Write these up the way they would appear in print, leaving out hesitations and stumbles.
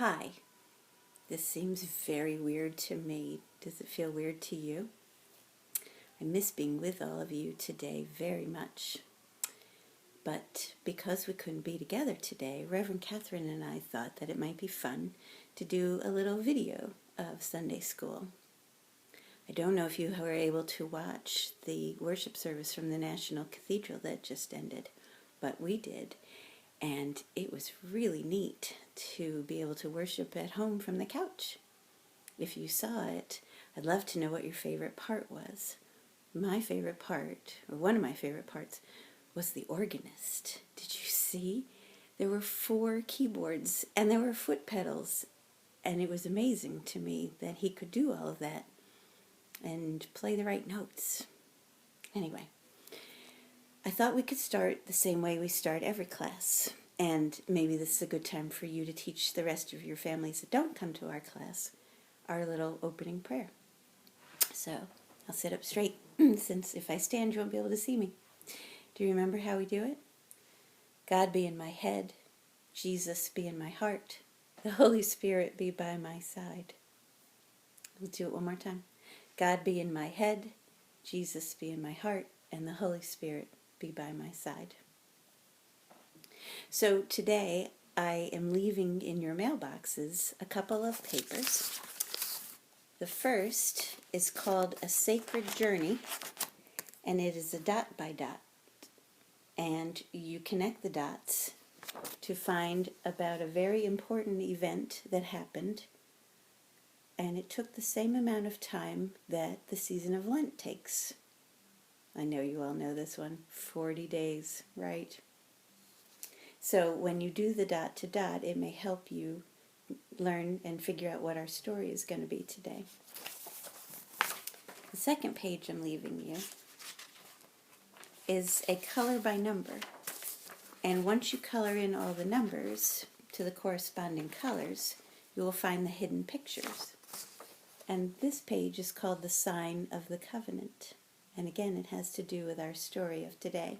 Hi, this seems very weird to me. Does it feel weird to you? I miss being with all of you today very much. But because we couldn't be together today, Reverend Catherine and I thought that it might be fun to do a little video of Sunday school. I don't know if you were able to watch the worship service from the National Cathedral that just ended, but we did. And it was really neat to be able to worship at home from the couch. If you saw it, I'd love to know what your favorite part was. My favorite part, or one of my favorite parts, was the organist. Did you see? There were 4 keyboards and there were foot pedals, and it was amazing to me that he could do all of that and play the right notes. Anyway, I thought we could start the same way we start every class, and maybe this is a good time for you to teach the rest of your families that don't come to our class our little opening prayer. So I'll sit up straight, since if I stand you won't be able to see me. Do you remember how we do it? God be in my head, Jesus be in my heart, the Holy Spirit be by my side. We'll do it one more time. God be in my head, Jesus be in my heart, and the Holy Spirit be by my side. So today I am leaving in your mailboxes a couple of papers. The first is called A Sacred Journey, and it is a dot by dot. And you connect the dots to find about a very important event that happened, and it took the same amount of time that the season of Lent takes. I know you all know this one, 40 days, right? So when you do the dot to dot, it may help you learn and figure out what our story is going to be today. The second page I'm leaving you is a color by number. And once you color in all the numbers to the corresponding colors, you will find the hidden pictures. And this page is called the Sign of the Covenant. And again, it has to do with our story of today.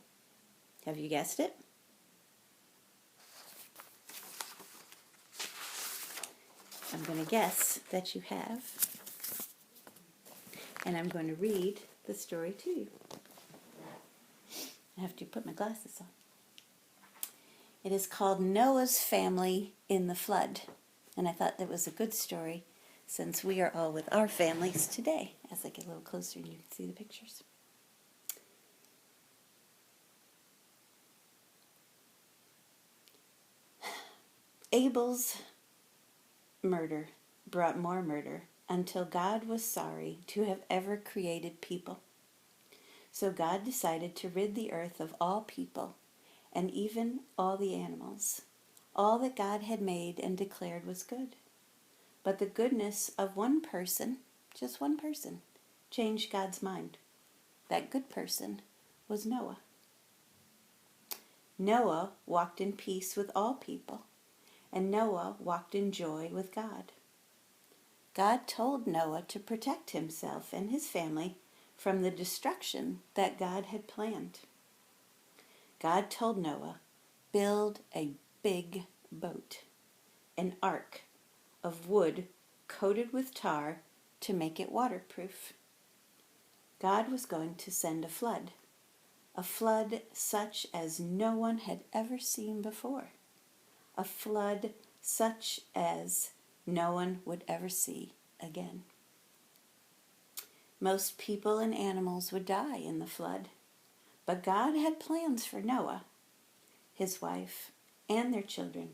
Have you guessed it? I'm going to guess that you have. And I'm going to read the story to you. I have to put my glasses on. It is called Noah's Family in the Flood. And I thought that was a good story since we are all with our families today. As I get a little closer and you can see the pictures. Abel's murder brought more murder until God was sorry to have ever created people. So God decided to rid the earth of all people and even all the animals, all that God had made and declared was good. But the goodness of one person, just one person, changed God's mind. That good person was Noah. Noah walked in peace with all people, and Noah walked in joy with God. God told Noah to protect himself and his family from the destruction that God had planned. God told Noah, build a big boat, an ark of wood coated with tar to make it waterproof. God was going to send a flood such as no one had ever seen before, a flood such as no one would ever see again. Most people and animals would die in the flood, but God had plans for Noah, his wife, and their children,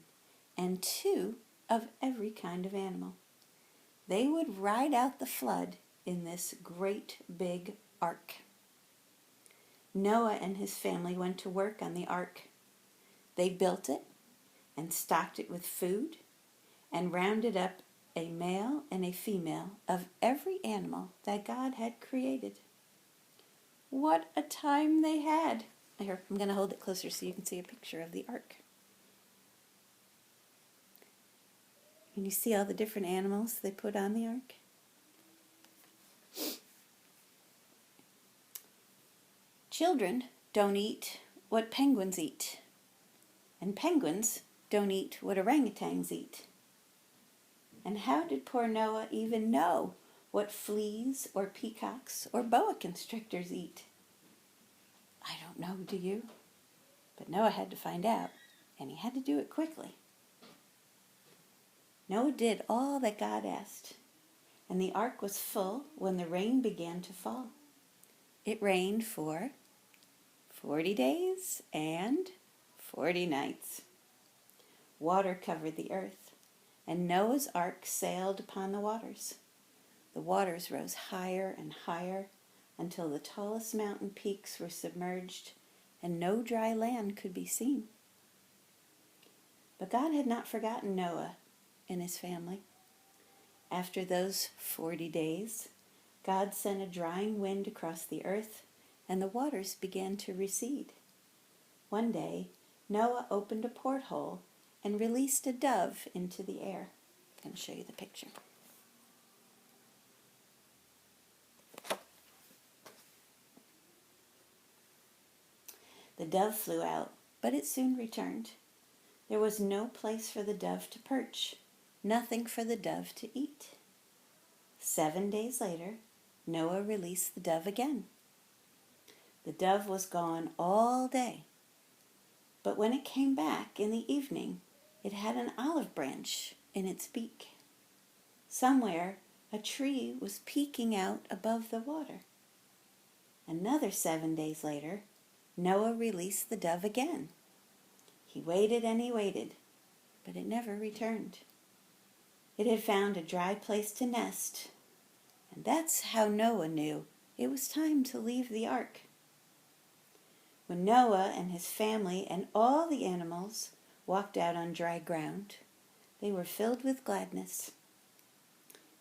and 2 of every kind of animal. They would ride out the flood in this great big ark. Noah and his family went to work on the ark. They built it and stocked it with food and rounded up a male and a female of every animal that God had created. What a time they had! Here, I'm going to hold it closer so you can see a picture of the ark. Can you see all the different animals they put on the ark? Children don't eat what penguins eat, and penguins don't eat what orangutans eat. And how did poor Noah even know what fleas or peacocks or boa constrictors eat? I don't know, do you? But Noah had to find out, and he had to do it quickly. Noah did all that God asked, and the ark was full when the rain began to fall. It rained for 40 days and 40 nights. Water covered the earth, and Noah's ark sailed upon the waters. The waters rose higher and higher until the tallest mountain peaks were submerged and no dry land could be seen. But God had not forgotten Noah and his family. After those 40 days, God sent a drying wind across the earth, and the waters began to recede. One day, Noah opened a porthole and released a dove into the air. I'm going to show you the picture. The dove flew out, but it soon returned. There was no place for the dove to perch, nothing for the dove to eat. 7 days later, Noah released the dove again. The dove was gone all day, but when it came back in the evening, it had an olive branch in its beak. Somewhere, a tree was peeking out above the water. Another 7 days later, Noah released the dove again. He waited and he waited, but it never returned. It had found a dry place to nest, and that's how Noah knew it was time to leave the ark. When Noah and his family and all the animals walked out on dry ground, they were filled with gladness.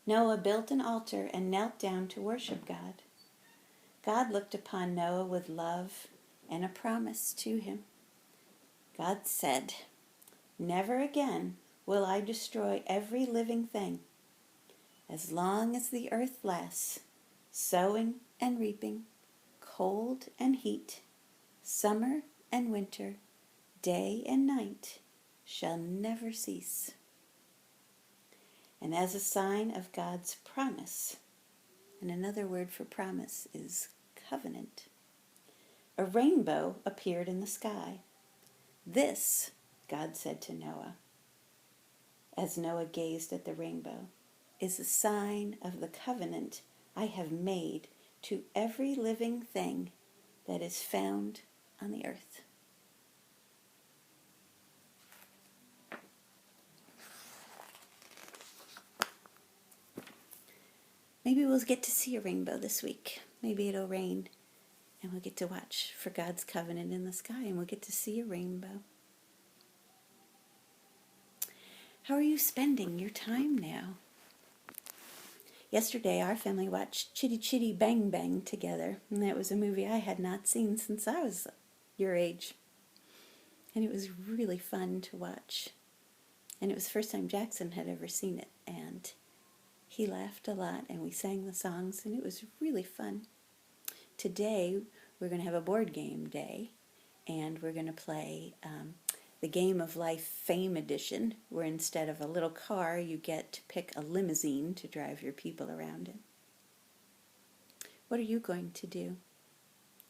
Noah built an altar and knelt down to worship God. God looked upon Noah with love and a promise to him. God said, "Never again will I destroy every living thing. As long as the earth lasts, sowing and reaping, cold and heat, summer and winter, day and night shall never cease." And as a sign of God's promise, and another word for promise is covenant, a rainbow appeared in the sky. "This," God said to Noah, as Noah gazed at the rainbow, "is a sign of the covenant I have made to every living thing that is found on the earth." Maybe we'll get to see a rainbow this week. Maybe it'll rain and we'll get to watch for God's covenant in the sky and we'll get to see a rainbow. How are you spending your time now? Yesterday, our family watched Chitty Chitty Bang Bang together, and that was a movie I had not seen since I was your age. And it was really fun to watch. And it was the first time Jackson had ever seen it, and he laughed a lot, and we sang the songs, and it was really fun. Today, we're going to have a board game day, and we're going to play the Game of Life Fame Edition, where instead of a little car, you get to pick a limousine to drive your people around in. What are you going to do?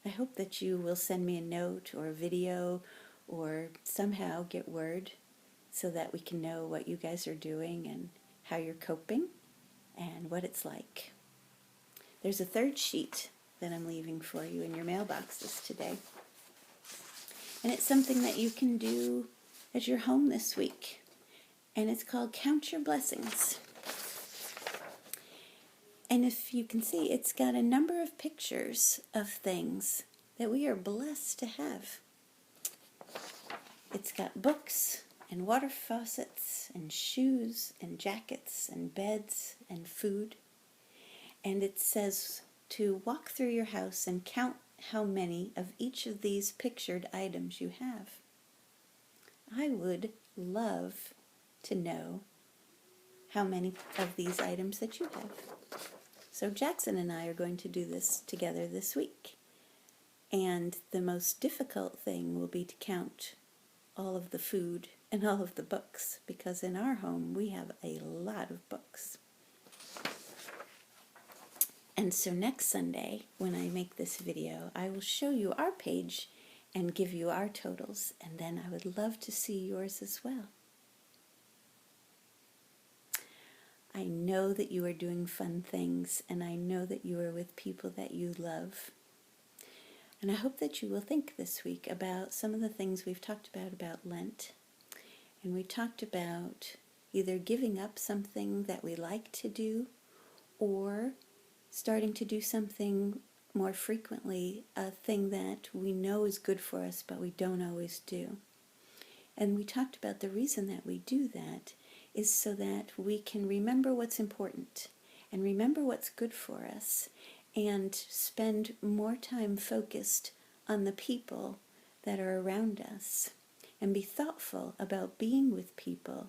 I hope that you will send me a note or a video or somehow get word so that we can know what you guys are doing and how you're coping and what it's like. There's a third sheet that I'm leaving for you in your mailboxes today. And it's something that you can do at your home this week. And it's called Count Your Blessings. And if you can see, it's got a number of pictures of things that we are blessed to have. It's got books and water faucets and shoes and jackets and beds and food. And it says to walk through your house and count how many of each of these pictured items you have. I would love to know how many of these items that you have. So Jackson and I are going to do this together this week. And the most difficult thing will be to count all of the food and all of the books, because in our home we have a lot of books. And so next Sunday, when I make this video, I will show you our page and give you our totals, and then I would love to see yours as well. I know that you are doing fun things, and I know that you are with people that you love. And I hope that you will think this week about some of the things we've talked about Lent. And we talked about either giving up something that we like to do, or starting to do something more frequently, a thing that we know is good for us but we don't always do. And we talked about the reason that we do that is so that we can remember what's important and remember what's good for us and spend more time focused on the people that are around us and be thoughtful about being with people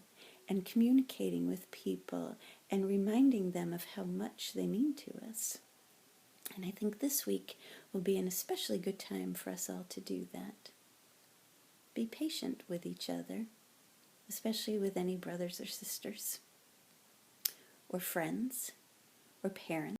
and communicating with people and reminding them of how much they mean to us. And I think this week will be an especially good time for us all to do that. Be patient with each other, especially with any brothers or sisters, or friends, or parents.